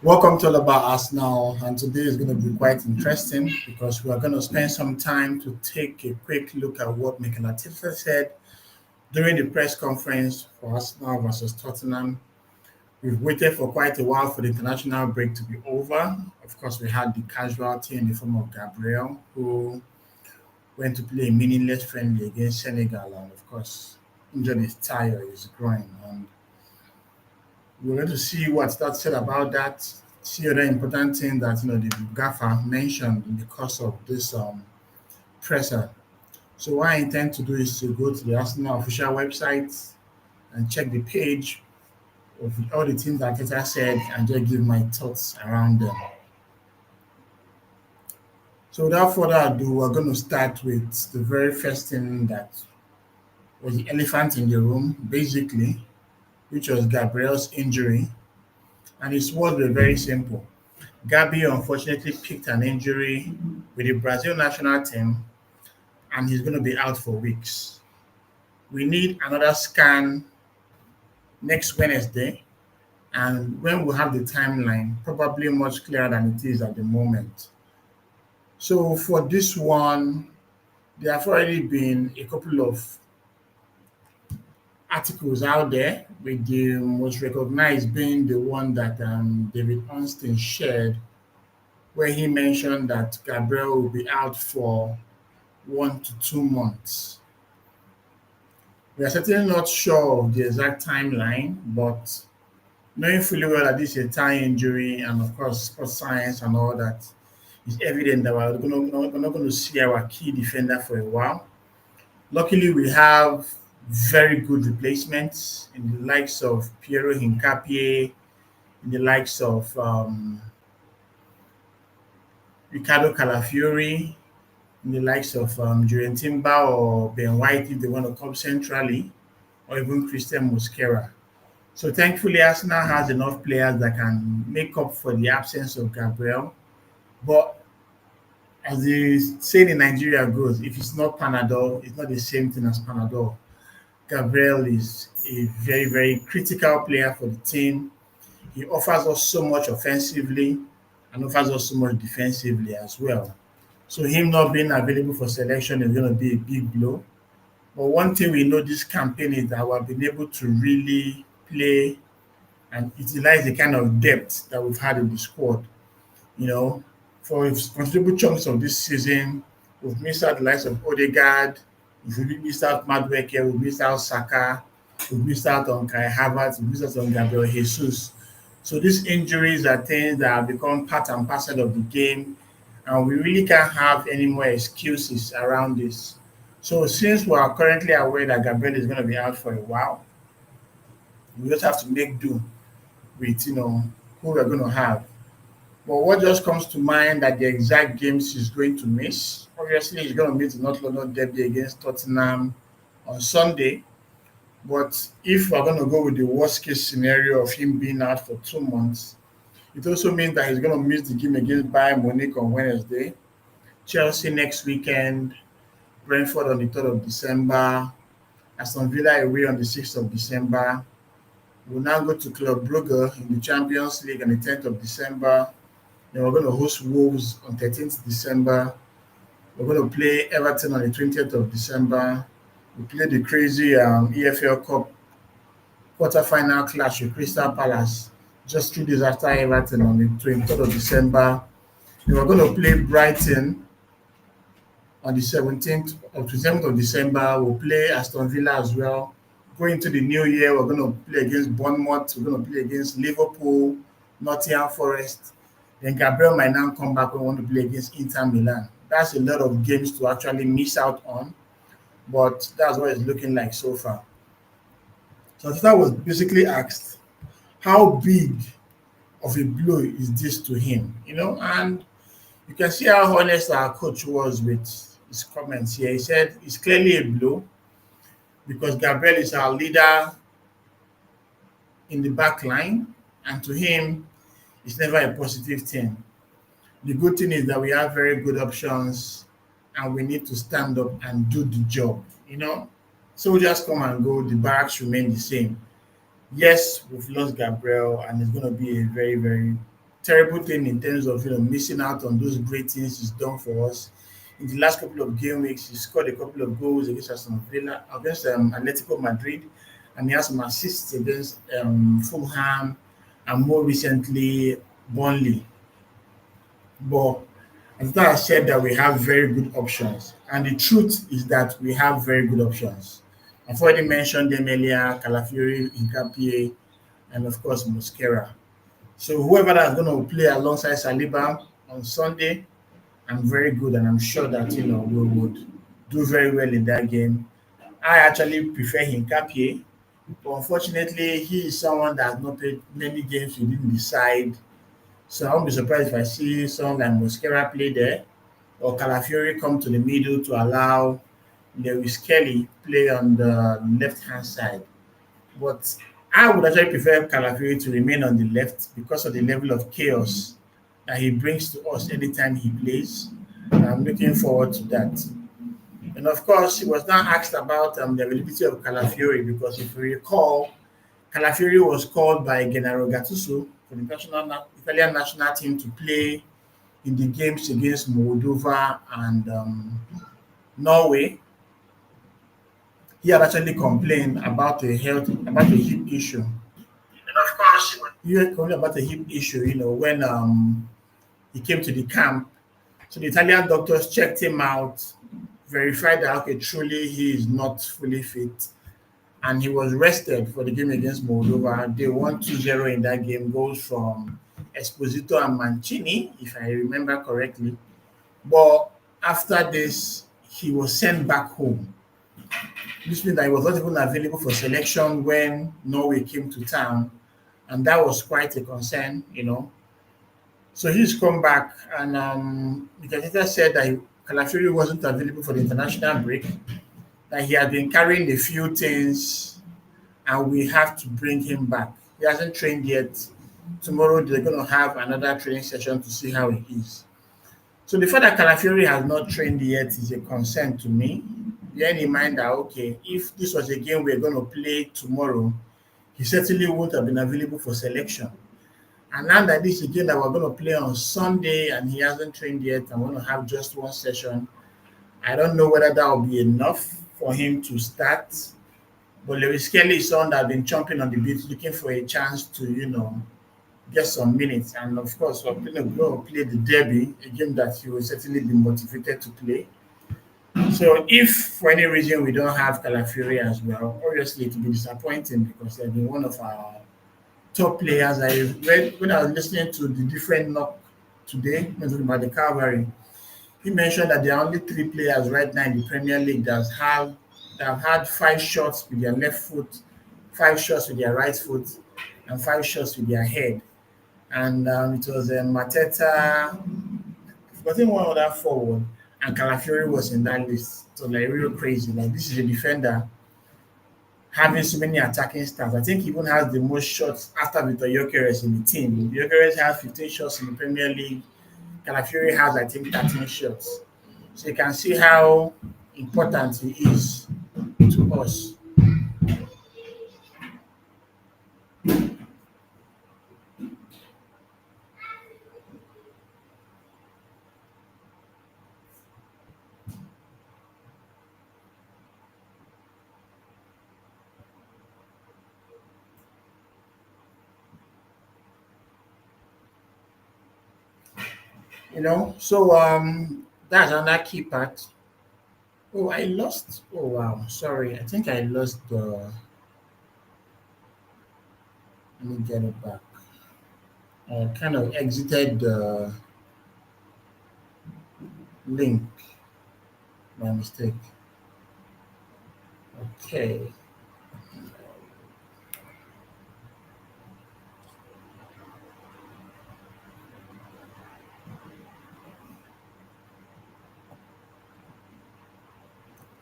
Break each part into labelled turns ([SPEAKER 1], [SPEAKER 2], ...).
[SPEAKER 1] Welcome to All About Arsenal, and today is going to be quite interesting because we are going to spend some time to take a quick look at what Mikel Arteta said during the press conference for Arsenal versus Tottenham. We've waited for quite a while for the international break to be over. Of course, we had the casualty in the form of Gabriel, who went to play a meaningless friendly against Senegal, and of course, injured his thigh or his groin. And we're going to see what's that said about that. See other important thing that the gaffer mentioned in the course of this presser. So what I intend to do is to go to the Arsenal official website and check the page of all the things that Arteta said and just give my thoughts around them. So without further ado, we're going to start with the very first thing that was the elephant in the room, basically, which was Gabriel's injury. And his words were very simple. Gabi unfortunately picked an injury with the Brazil national team, and he's going to be out for weeks. We need another scan next Wednesday, and when we have the timeline, probably much clearer than it is at the moment. So for this one, there have already been a couple of articles out there, with the most recognized being the one that David Ornstein shared, where he mentioned that Gabriel will be out for 1 to 2 months. We are certainly not sure of the exact timeline, but knowing fully well that this is a thigh injury and, of course, sports science and all that, it's evident that we're not going to see our key defender for a while. Luckily, we have very good replacements in the likes of Piero Hincapie, in the likes of Ricardo Calafiori, in the likes of Julian Timber or Ben White if they want to come centrally, or even Christian Mosquera. So thankfully, Arsenal has enough players that can make up for the absence of Gabriel. But as the saying in Nigeria goes, if it's not Panadol, it's not the same thing as Panadol. Gabriel is a very, very critical player for the team. He offers us so much offensively and offers us so much defensively as well. So him not being available for selection is going to be a big blow. But one thing we know this campaign is that we've been able to really play and utilize the kind of depth that we've had in the squad. You know, for considerable chunks of this season, we've missed out the likes of Odegaard, we've missed out Madueke, we've missed out Saka, we've missed out on Kai Havertz, we've missed out on Gabriel Jesus. So these injuries are things that have become part and parcel of the game, and we really can't have any more excuses around this. So since we are currently aware that Gabriel is going to be out for a while, we just have to make do with who we're going to have. But what just comes to mind that the exact games he's going to miss? Obviously, he's going to miss the North London derby against Tottenham on Sunday. But if we're going to go with the worst case scenario of him being out for 2 months, it also means that he's going to miss the game against Bayern Munich on Wednesday, Chelsea next weekend, Brentford on the 3rd of December, Aston Villa away on the 6th of December. We'll now go to Club Brugge in the Champions League on the 10th of December. Then we're going to host Wolves on 13th December. We're going to play Everton on the 20th of December. We play the crazy EFL Cup quarter-final clash with Crystal Palace just 3 days after Everton on the 23rd of December. Then we're going to play Brighton on the 17th of 27th of December. We'll play Aston Villa as well. Going into the new year, we're going to play against Bournemouth. We're going to play against Liverpool, Nottingham Forest. Then Gabriel might now come back and want to play against Inter Milan. That's a lot of games to actually miss out on, but that's what it's looking like so far. So that was basically asked, how big of a blow is this to him? And you can see how honest our coach was with his comments here. He said it's clearly a blow because Gabriel is our leader in the back line, and to him, it's never a positive thing. The good thing is that we have very good options and we need to stand up and do the job. Soldiers come and go, the barracks remain the same. Yes, we've lost Gabriel and it's going to be a very, very terrible thing in terms of missing out on those great things he's done for us. In the last couple of game weeks, he scored a couple of goals against Aston Villa, against Atletico Madrid, and he has some assists against Fulham, and more recently Burnley. But as I said that we have very good options, and the truth is that we have very good options. I've already mentioned them earlier: Calafiori, Nkapie, and of course Mosquera. So whoever that's going to play alongside Saliba on Sunday, I'm very good, and I'm sure that we would do very well in that game. I actually prefer Hinkapie, but unfortunately, he is someone that has not played many games within the side. So I won't be surprised if I see someone like Mosquera play there, or Calafiori come to the middle to allow Lewis Kelly play on the left hand side. But I would actually prefer Calafiori to remain on the left because of the level of chaos that he brings to us anytime he plays. And I'm looking forward to that. And of course, he was now asked about the availability of Calafiori because if you recall, Calafiori was called by Gennaro Gattuso for the Italian national team to play in the games against Moldova and Norway. He had actually complained about a hip issue. And of course, he had complained about a hip issue, when he came to the camp. So the Italian doctors checked him out, verified that okay, truly he is not fully fit, and he was rested for the game against Moldova. They won 2-0 in that game. Goals from Esposito and Mancini, if I remember correctly. But after this, he was sent back home. This means that he was not even available for selection when Norway came to town, and that was quite a concern. So he's come back, and Mikel Arteta said that Calafiori wasn't available for the international break, that he had been carrying a few things, and we have to bring him back. He hasn't trained yet. Tomorrow they're going to have another training session to see how he is. So the fact that Calafiori has not trained yet is a concern to me. Bearing in mind that okay, if this was a game we're going to play tomorrow, he certainly won't have been available for selection. And now that this is a game that we're going to play on Sunday and he hasn't trained yet, I'm going to have just one session. I don't know whether that will be enough for him to start. But Lewis Kelly is someone that has been chomping on the bit, looking for a chance to, get some minutes. And of course, we're going to go play the derby, a game that he will certainly be motivated to play. So if for any reason we don't have Calafiori as well, obviously it will be disappointing because they've been one of our top players. I read when I was listening to the different knock today, when talking about the Calvary, he mentioned that there are only three players right now in the Premier League that have had 5 shots with their left foot, 5 shots with their right foot, and 5 shots with their head. And it was Mateta, forgetting one other forward, and Calafiori was in that list. So like real crazy. Like this is a defender having so many attacking stats. I think he even has the most shots after Victor Gyökeres in the team. Gyökeres has 15 shots in the Premier League. Calafiori has, I think, 13 shots. So you can see how important he is to us. So that's another key part. Oh, I lost. Oh wow, sorry. I think I lost the. Let me get it back. I kind of exited the link by mistake. Okay.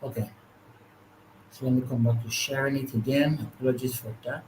[SPEAKER 1] Okay. So let me come back to sharing it again. Apologies for that.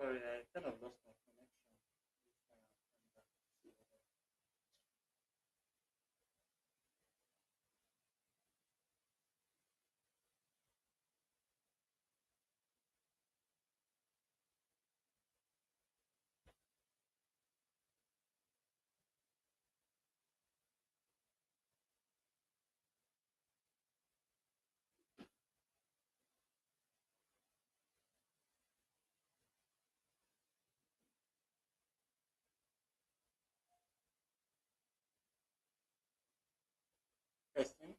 [SPEAKER 1] Sorry, I kind of lost my connection. Testing.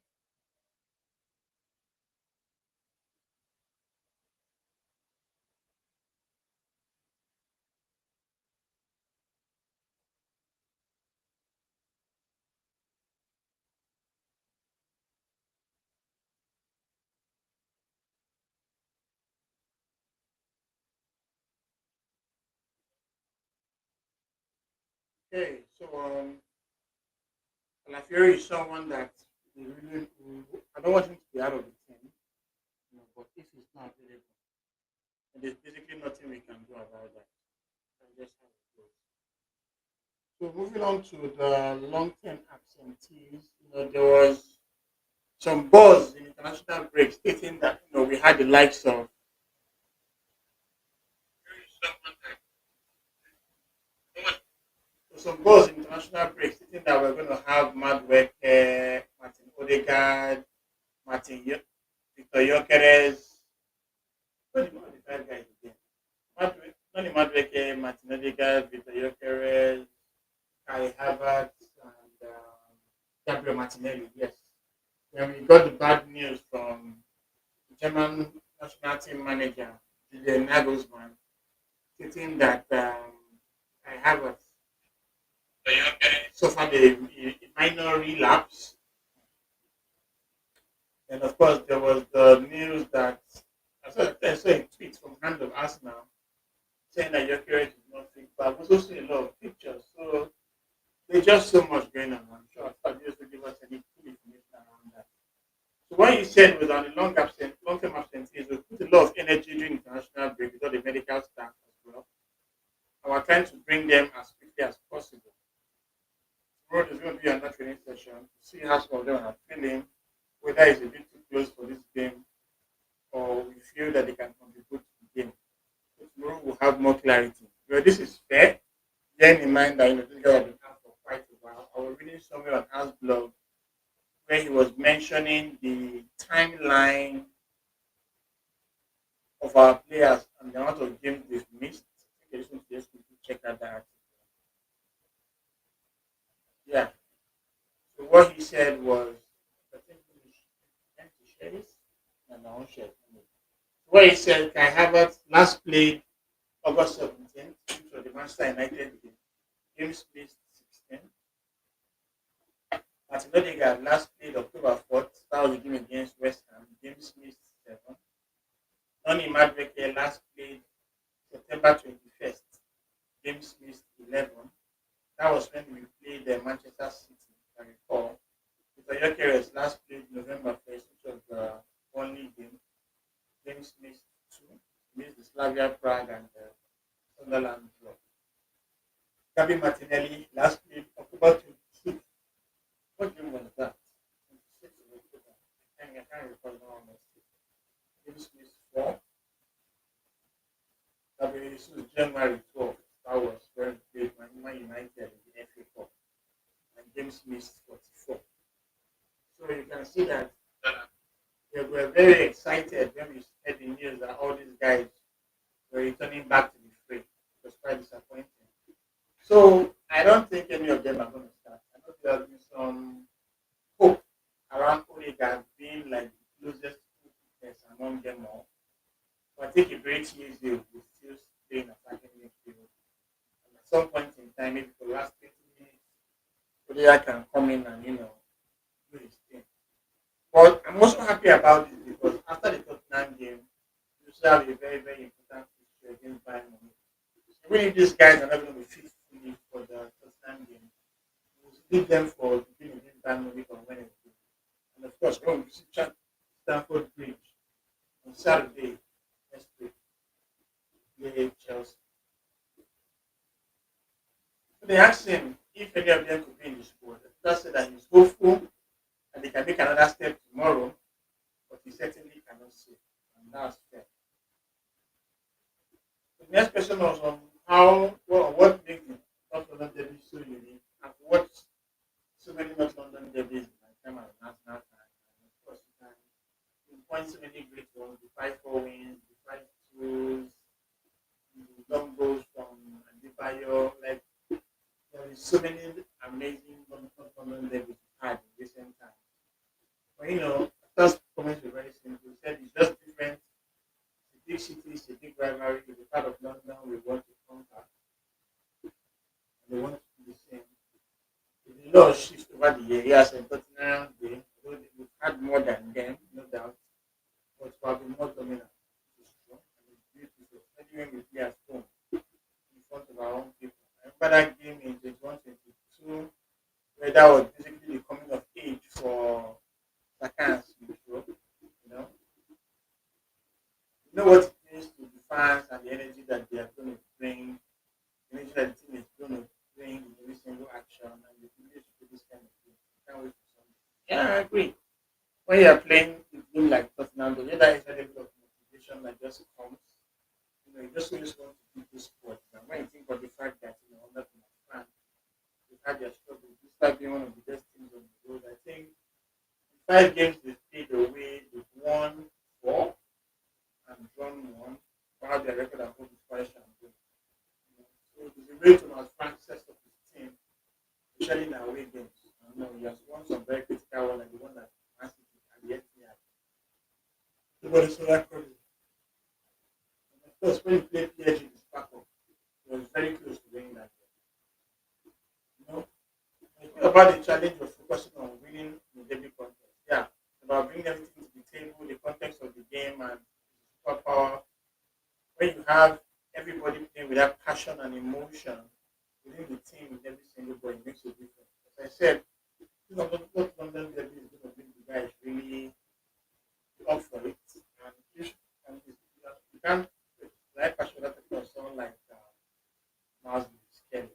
[SPEAKER 1] Okay, so Calafiori is someone that we really, I don't want him to be out of the team, but if he's not available, and there's basically nothing we can do about that. And just how it goes. So moving on to the long-term absentees, there was some buzz in international break stating that we had the likes of some buzz in international break stating that we're going to have Madueke, Martin Odegaard, Victor Yokeres. What the bad guys again? Not the Madueke, Martin Odegaard, Victor Yokeres, Kai Havertz, and Gabriel Martinelli. Yes. When we got the bad news from the German national team manager, Julian Nagelsmann, stating that Kai Havertz suffered a minor relapse. And of course, there was the news that I saw a tweet from Hand of Arsenal saying that Jokeres is not fit, but I was also a lot of pictures. So there's just so much going on. I'm sure Fabio will give us any full information around that. So what you said was on the long-term absentees, we put a lot of energy during international break with all the medical staff as well. And we're trying to bring them as quickly as possible. Tomorrow there's going to be another training session to see how some of them are feeling, whether it's a bit too close for this game or we feel that they can contribute to the game. So tomorrow we'll have more clarity. This is fair. Bearing in mind that this guy has been out for quite a while. I was reading somewhere on House blog where he was mentioning the timeline of our players and the amount of games they've missed. I think I just need to check that out. Yeah. So what he said was, I think he share this. No, no, I won't share it. What he said, Kai Havertz last played August 17th, which was the Manchester United game. James missed 16. Martin Odegaard last played October 4th. That was the game against West Ham. James missed 7. Noni Madueke last played September 21st. James missed 11. That was when we played Manchester City, if I recall. Victor Gyökeres last played November 1st, which was the only game. James missed 2. Missed the Slavia Prague and the Sunderland draw. Gabi Martinelli last played October 26th. What game was that? 26th of October. I can't recall now. James missed 4. Gabi Jesus January 12th. That was when we played Man United in the FA Cup. And James missed 44. So you can see that we were very excited when we heard the news that all these guys were returning back to the fray. It was quite disappointing. So I don't think any of them are going to start. I know there has been some hope around Odegaard being like the closest witness among them all. But I think a great Tuesday will still stay in attacking midfield. And at some point in time, maybe for the last 20 minutes, Odegaard can come in and do his thing. But I'm also happy about this because after the Tottenham game, you still have a very, very important fixture against Bayern Munich. Even if these guys are not going to be fit fully for the Tottenham game, we'll leave them for the game against Bayern Munich on Wednesday. And of course, when we see Stamford Bridge on Saturday next week, play Chelsea. So they asked him if any of them could be in the squad. He said that he's hopeful and they can make another step tomorrow, but he certainly cannot say. And that's fair. The next question was on how what makes the North London derby so unique. I've watched so many North London derbies in my time as national fan. And of course, you can pinpoint so many great ones: the 5-4 wins, the 5-2s, the long goals from Adebayo. Like there is so many amazing North London derbies we've had in recent times. But first comments were very simple. He said it's just different. It's a big city, it's a big rivalry. It's a part of London we want to conquer. And they want to do the same. The law shifts over the years and Tottenham, we've had more than them, no doubt, but we have been more dominant. It's true. And it's beautiful, especially when we play at home in front of our own people. I remember that game in 21-22, where that was basically the coming of age for Saka. What it means to the fans and the energy that they are going to bring, the energy that the team is going to bring in every single action, and the privilege to do this kind of thing. Can't wait for something. Yeah, I agree. When you are playing a game like Tottenham, the other is a level of motivation that just comes. You just always want to beat this sport. And when you think of the fact that, under France, they've had their struggles, this start being one of the best teams on the road. I think the 5 games they've played away, they've won 4 and drawn 1. While their record at home is quite champagne. So it is a way to advance success of his team, especially in away games. He has won some very critical one, like the one that Man City and the Etihad. Nobody saw that coming. And of course, when you play PSG in Sparkle, he was very close to winning that game. You know, it's not about the challenge of focusing on winning the derby contest. Yeah, it's about bringing everything to the table, the context of the game, and power. When you have everybody playing with that passion and emotion within the team, with every single ball, it makes a difference. As I said, what London Derby is going to bring the guys really up for it. And you can't like passion that of someone like Miles Skelly.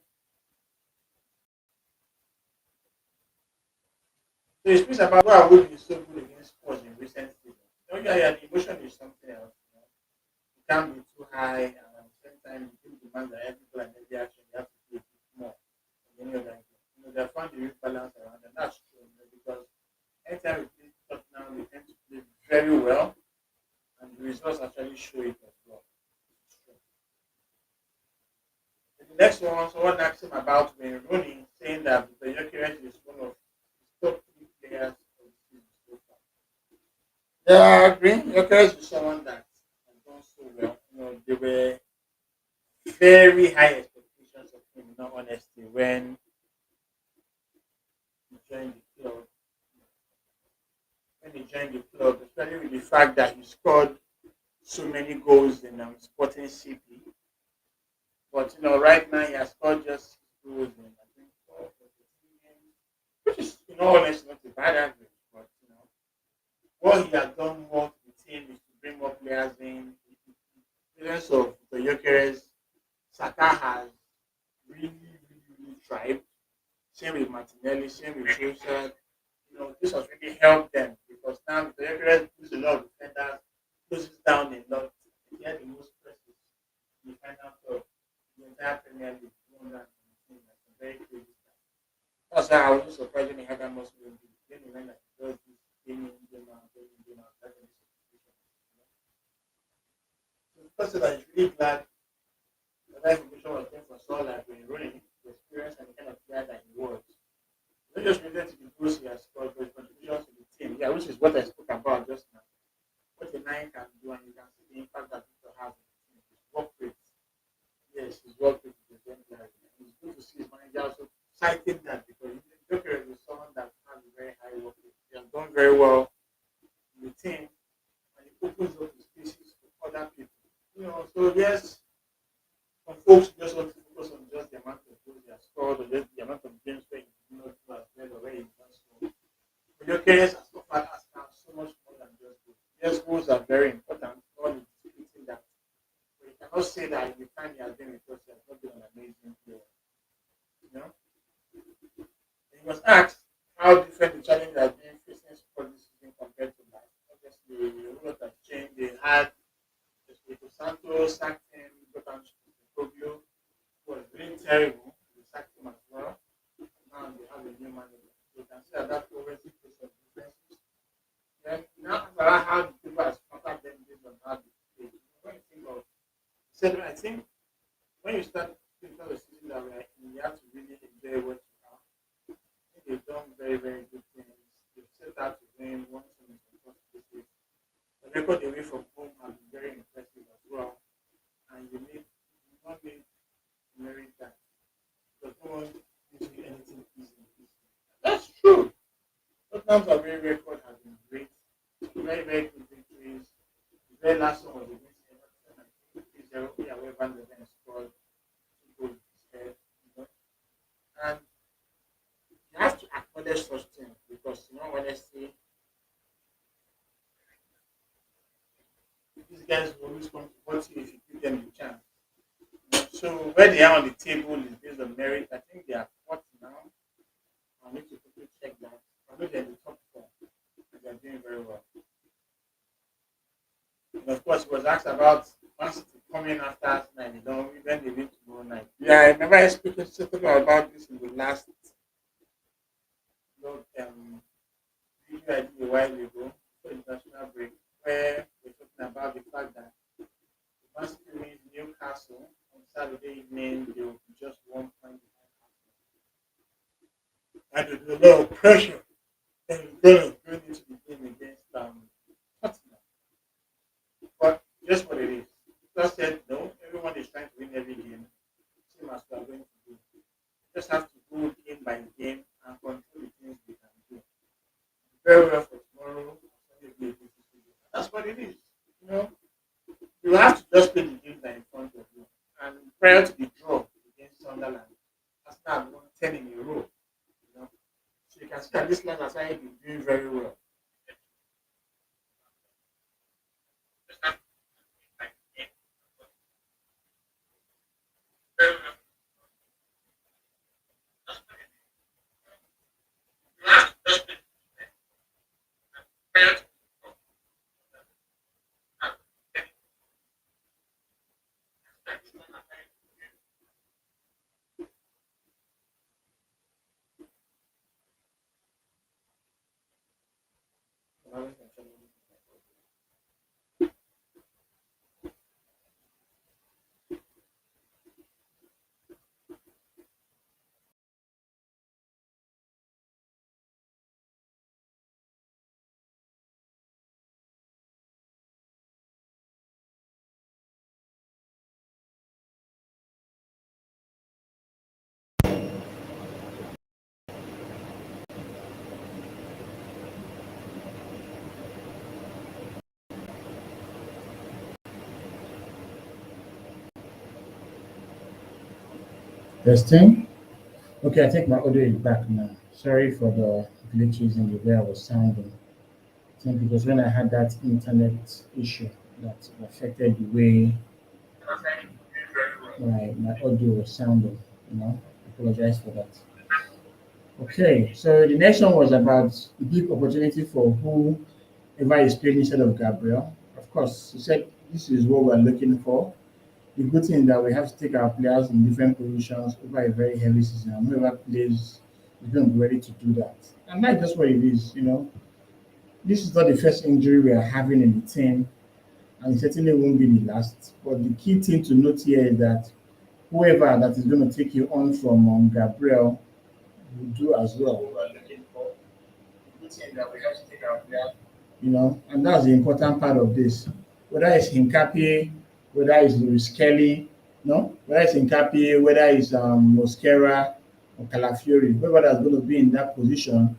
[SPEAKER 1] So it speaks about why would be so good against Spurs in recent seasons. Yeah, the emotion is something else. It can't be too high, and at the same time, the team demands that every goal and every action you have to play a bit more than any other game. They found the real balance around, and that's true. Because anytime we play Tottenham, we tend to play very well, and the results actually show it as well. It's true. And the next one, someone asked him about Wayne Rooney, saying that the Gyökeres is one of the top 3 players of the season so far. Yeah, I agree. Gyökeres is someone that has done so well. They were very high expectations of him, in all honesty, when he joined the club. When he joined the club, especially with the fact that he scored so many goals in Sporting CP. But right now he has scored just 6 goals in I think 4 or 15 games, which is in all honesty not a bad average. But what he has done more to the team is to bring more players in. The presence of the Gyökeres, Saka has really, really, really thrived. Same with Martinelli, same with Joseph. This has really helped them because now the Gyökeres puts a lot of defenders, closes down a lot. He had the most presses in the final third. The entire Premier League, 219, that's a very crazy stuff. That's why I was just surprised when he had that much win. Then he went like he does this game in, game out, that's a situation. So the person that is really glad that that information was there for someone like when running, the experience and the kind of player that he was. Not just related to the goals he has scored, but his contributions to the team. Yeah, which is what I spoke about just now. What a nine can do, and you can see the impact that Victor has on the team. His work rate. Yes, his work rate is exemplary. It's good to see his manager also citing that because Joker is someone that has a very high work rate. He has done very well in the team, and it opens up the spaces for other people. So yes, some folks just want to focus on just the amount of goals he has scored or just the amount of games where he did not do as well or where he done so. But your careers has so far has done so much more than just goals. Yes, goals are very important. All is disputing that. But you cannot say that in the time he has been with us, he has not been an amazing player. was asked how different the challenge has been facing sport this season compared to last. Obviously, a whole lot has changed. They had Espirito Santo sacked him, got on Poglio, who was really terrible. They sacked him as well. Now they have a new manager. So you can see that that always face of differences. Then now about how the people has countered them based on how they play. When you think of, so I think when you start thinking of the season that we are in, you have to really enjoy what you have. I think they've done very, very good things. They've set out to win, won some in some first places. The record away from home has been very impressive as well. And you not need to merit that. Because no one gives you anything easy. That's true. Tottenham's away record has been great. Very, very good victories. The very last one was against Everton, I think 3-0. Yeah, where Van der Ven scored two goals instead. You know? And you have to acknowledge such things because, honestly, these guys will always come to hurt you if you give them the chance. So where they are on the table is based on merit. I think they are fourth now. I need to quickly check that. I know they're in the top four. And they're doing very well. And of course, he was asked about Man City coming after Arsenal. When they win tomorrow night. Yeah, I remember I spoken about this in the last video I did a while ago for international break, where we're talking about the fact that if Man City wins Newcastle on Saturday evening, they will be just 1 point behind Arsenal. And there's a lot of pressure and going into the game against Tottenham. But just what it is. Just said no, everyone is trying to win every game, same as we are going to do. Just have to go game by game and control the things we can do. Very well for tomorrow. Sunday be a beautiful day. That's what it is. You know, you have to just play the games that are in front of you. And prior to the draw against Sunderland, Arsenal have won 10 in a row. So you can see that this line has already been doing very well. Testing. Okay, I think my audio is back now. Sorry for the glitches in the way I was sounding. I think because when I had that internet issue that affected the way my audio was sounding. Apologize for that. Okay, so the next one was about the big opportunity for whoever is playing instead of Gabriel. Of course, he said this is what we're looking for. The good thing is that we have to take our players in different positions over a very heavy season, and whoever plays is going to be ready to do that. And that's just what it is. This is not the first injury we are having in the team, and it certainly won't be the last. But the key thing to note here is that whoever that is going to take you on from Gabriel will do as well. And that's the important part of this. Whether it's Hincapié, whether it's Luis Kelly, no, whether it's Hincapié, whether it's Mosquera or Calafiori, whoever that's going to be in that position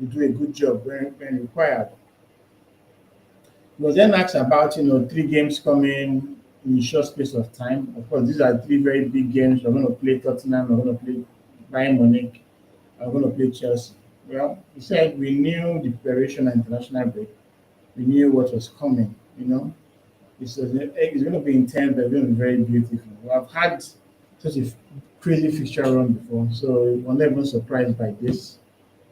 [SPEAKER 1] will do a good job when required. He was then asked about 3 games coming in a short space of time. Of course, these are 3 very big games. We're going to play Tottenham, we're going to play Bayern Munich, we're going to play Chelsea. Well, he said we knew the preparation and international break. We knew what was coming. It's going to be intense, but it's going to be very beautiful. We have had such a crazy fixture run before, so we're not even surprised by this.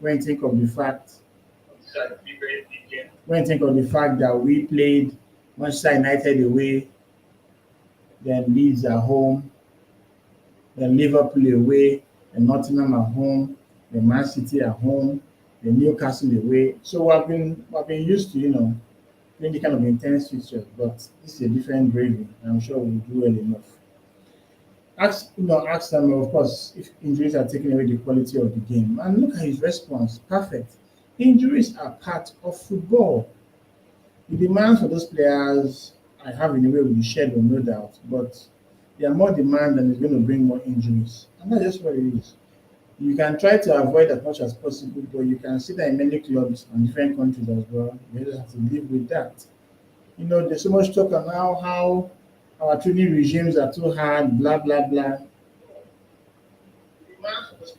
[SPEAKER 1] when you think of the fact when you think of the fact that we played Manchester United away, then Leeds at home, then Liverpool away, then Nottingham at home, then Man City at home, then Newcastle away. So we've been used to playing the kind of intense fixtures, but this is a different gravy. I'm sure we'll do well enough. Ask them, of course, if injuries are taking away the quality of the game. And look at his response. Perfect. Injuries are part of football. The demands for those players, I have in a way with the schedule, no doubt, but there are more demand and it's going to bring more injuries. And that's just what it is. You can try to avoid as much as possible, but you can see that in many clubs and different countries as well. You just have to live with that. There's so much talk on how our training regimes are too hard, blah blah blah.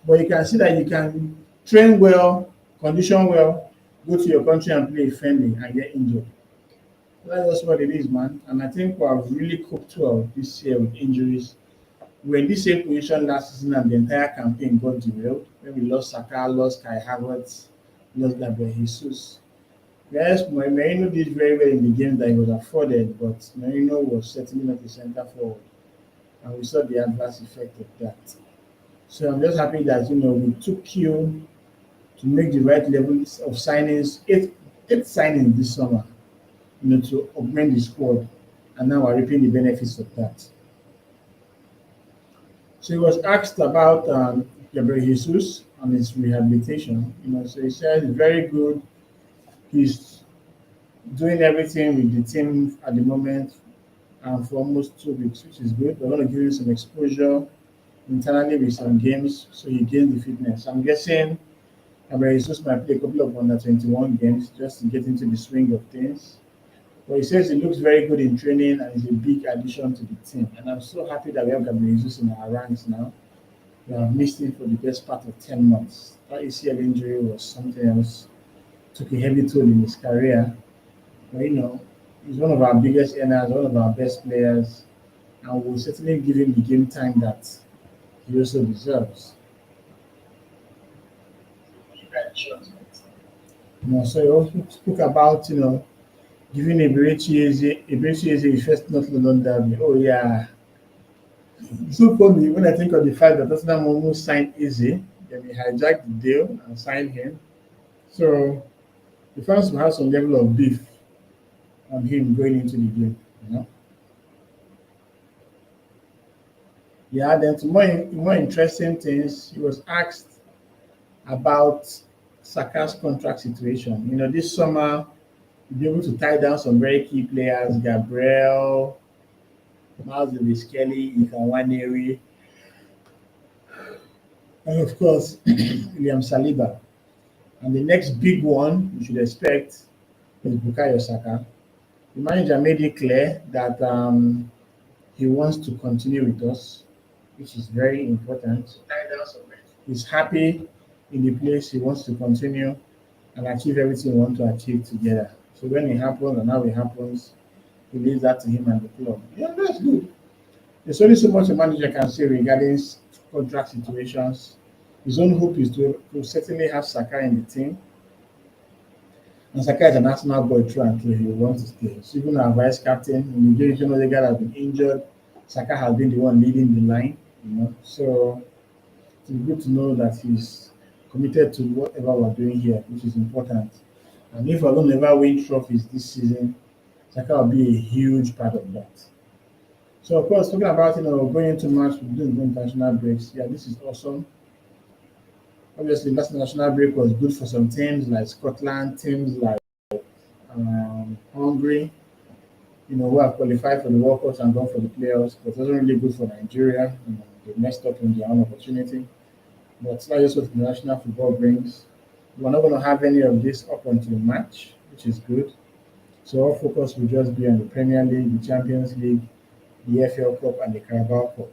[SPEAKER 1] But you can see that you can train well, condition well, go to your country and play friendly and get injured. That's just what it is, man. And I think we have really coped well this year with injuries. We were in this same position last season and the entire campaign got derailed when we lost Saka, lost Kai Havertz, lost Gabriel Jesus. Yes, Merino did very well in the game that he was afforded, but Merino was certainly not a centre forward, and we saw the adverse effect of that. So I'm just happy that we took cue to make the right levels of signings, eight signings this summer, to augment the squad, and now we're reaping the benefits of that. So he was asked about Gabriel Jesus and his rehabilitation. So he said it's very good. He's doing everything with the team at the moment for almost 2 weeks, which is good. We're going to give him some exposure internally with some games so he gains the fitness. I'm guessing Gabriel Jesus might play a couple of under 21 games just to get into the swing of things. But he says he looks very good in training and is a big addition to the team. And I'm so happy that we have Gabriel Jesus in our ranks now. We have missed him for the best part of 10 months. That ACL injury was something else, took a heavy toll in his career. But he's one of our biggest earners, one of our best players, and we'll certainly give him the game time that he also deserves. So he also spoke about, giving Eberechi his first North London derby. Oh yeah. It's so funny when I think of the fact that Tottenham almost signed Eze, then he hijacked the deal and signed him. So the fans will have some level of beef on him going into the game. You know. Yeah, then to more interesting things, he was asked about Saka's contract situation. This summer you'll be able to tie down some very key players, Gabriel, Miles Lewis Kelly, Ikanwaneri, and of course William Saliba. And the next big one you should expect is Bukayo Saka. The manager made it clear that he wants to continue with us, which is very important. He's happy in the place, he wants to continue and achieve everything we want to achieve together. So when it happens and how it happens, he leaves that to him and the club. Yeah, that's good. There's only so much a manager can say regarding contract situations. His own hope is to certainly have Saka in the team. And Saka is an Arsenal boy through and through. He wants to stay. So even our vice captain, in the game, the guy has been injured. Saka has been the one leading the line. So it's good to know that he's committed to whatever we're doing here, which is important. And if we're going to ever win trophies this season, Saka will be a huge part of that. So of course, talking about going into March, we're doing international breaks. Yeah, this is awesome. Obviously, last national break was good for some teams like Scotland, teams like Hungary, who have qualified for the World Cup and gone for the playoffs, but it wasn't really good for Nigeria. They messed up in their own opportunity. But that's just what international football brings. We're not going to have any of this up until March, which is good. So our focus will just be on the Premier League, the Champions League, the FL Cup, and the Carabao Cup.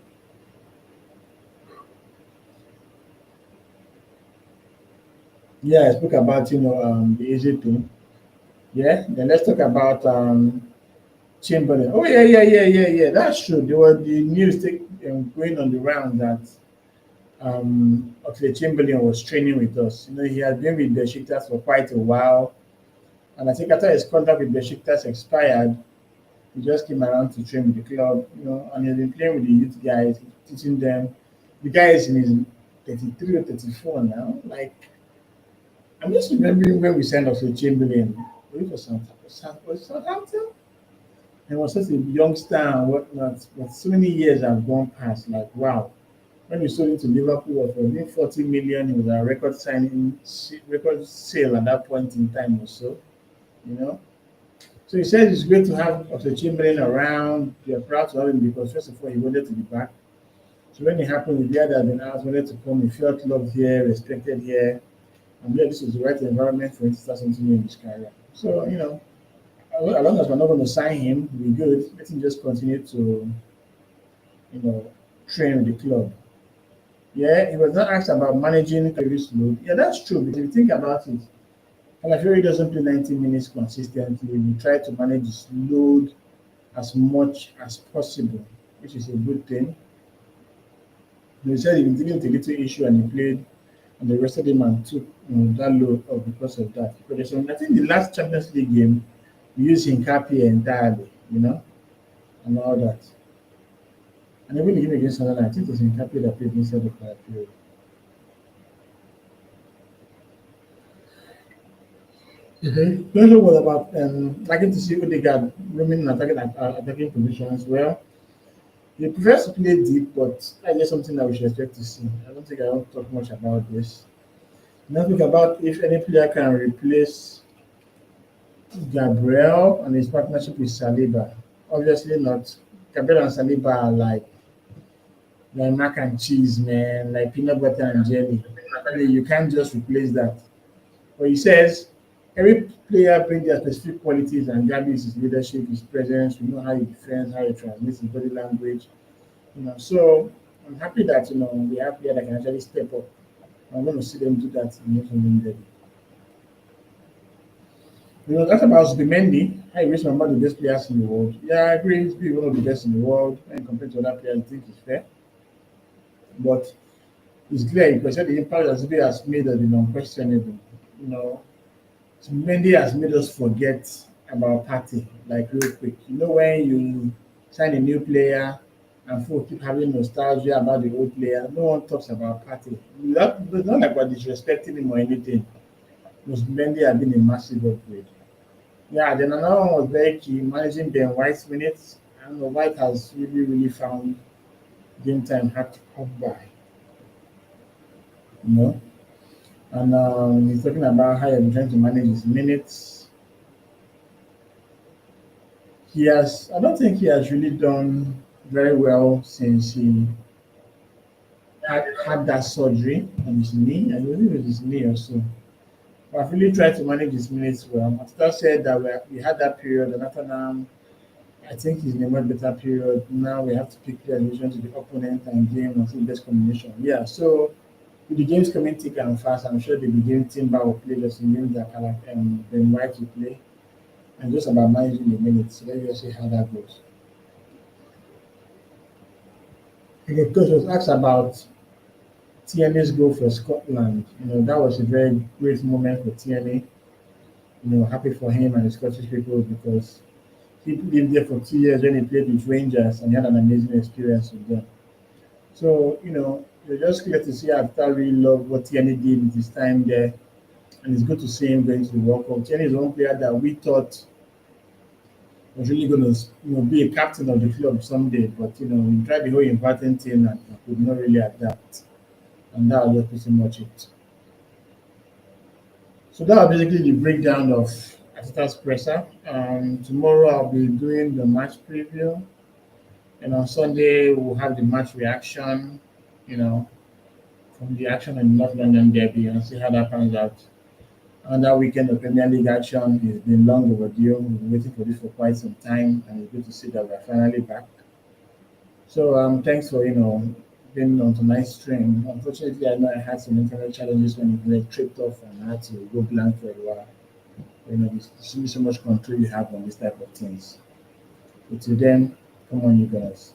[SPEAKER 1] Yeah, I spoke about the easy thing. Yeah, then let's talk about Chamberlain. Oh yeah. That's true. There was the news going on the round that Oxlade Chamberlain was training with us. He had been with Besiktas for quite a while, and I think after his contract with Besiktas expired, he just came around to train with the club. And he's been playing with the youth guys, teaching them. The guy is in his 33 or 34 now. Like, I'm just remembering when we signed Oxlade Chamberlain. Was it for Southampton? He was such a youngster and whatnot, but so many years have gone past. Like, wow. When we sold him to Liverpool for nearly 40 million, it was a record signing, record sale at that point in time or so. You know. So he said it's great to have Oxlade Chamberlain around. We are proud to have him because first of all he wanted to be back. So when it happened, he had been asked wanted to come. He felt loved here, respected here, and yeah, this was the right environment for him to start something new in his career. So as long as we're not going to sign him, we're good. Let him just continue to you know train with the club. Yeah, he was not asked about managing Karius load. Yeah, that's true. But if you think about it, Calafiori doesn't play 90 minutes consistently. We try to manage his load as much as possible, which is a good thing. He said he was dealing with a little issue and he played, and the rest of them and took that load up because of that. Because I think the last Champions League game, we used Hincapié entirely, and all that. And even the game against Sunderland, I think it was Hincapié that played instead of Calafiori. Don't know what about liking to see Odegaard roaming and attacking positions. Well, he prefers to play deep, but that's just something that we should expect to see. I don't think I want to talk much about this. Now think about if any player can replace Gabriel and his partnership with Saliba. Obviously not. Gabriel and Saliba are like mac and cheese, man, like peanut butter and jelly. I mean, you can't just replace that. But he says every player brings their specific qualities, and Gabi is his leadership, his presence. We know how he defends, how he transmits his body language. So I'm happy that we have players that can actually step up. I'm going to see them do that in next Monday. That's about Zubimendi. I wish I'm one of the best players in the world. Yeah, I agree. He's been one of the best in the world, and compared to other players, I think it's fair. But it's clear because the impact that Zubi has made has been unquestionable. You know, Mendy has made us forget about party, like real quick. When you sign a new player and people keep having nostalgia about the old player, no one talks about party. It's not like we're disrespecting him or anything. Because Mendy has been a massive upgrade. Yeah, then another one was very key, managing Ben White's minutes. I don't know, White has really, really found game time hard to come by, you know. And he's talking about how he's trying to manage his minutes. I don't think he has really done very well since he had that surgery on his knee. I believe it was his knee also. But I've really tried to manage his minutes well. Matata said that we had that period, and after now, I think he's in a much better period. Now we have to pick the allusion to the opponent and game and see the best combination. Yeah, so with the games coming thick and fast, I'm sure the game Timber will play just in games that Ben White will play, and just about managing the minutes. So let's just see how that goes. And the coach was asked about TNA's goal for Scotland. That was a very great moment for TNA. Happy for him and the Scottish people because he lived there for 2 years when he played with Rangers and he had an amazing experience with them. So, you're just glad to see after really love what TNA did with his time there. And it's good to see him going to the World Cup. TNA is one player that we thought was really going to be a captain of the club someday. But, we tried the whole inviting thing and could not really adapt. And that was pretty much it. So that was basically the breakdown of Atita's presser. Tomorrow I'll be doing the match preview, and on Sunday we'll have the match reaction. From the action in North London Derby, and see how that pans out. And that weekend of Premier League action has been long overdue. We've been waiting for this for quite some time, and it's good to see that we're finally back. So thanks for being on tonight's stream. Unfortunately, I know I had some internet challenges when the internet tripped off and I had to go blank for a while. There's only so much control you have on this type of things. But till then, come on, you guys.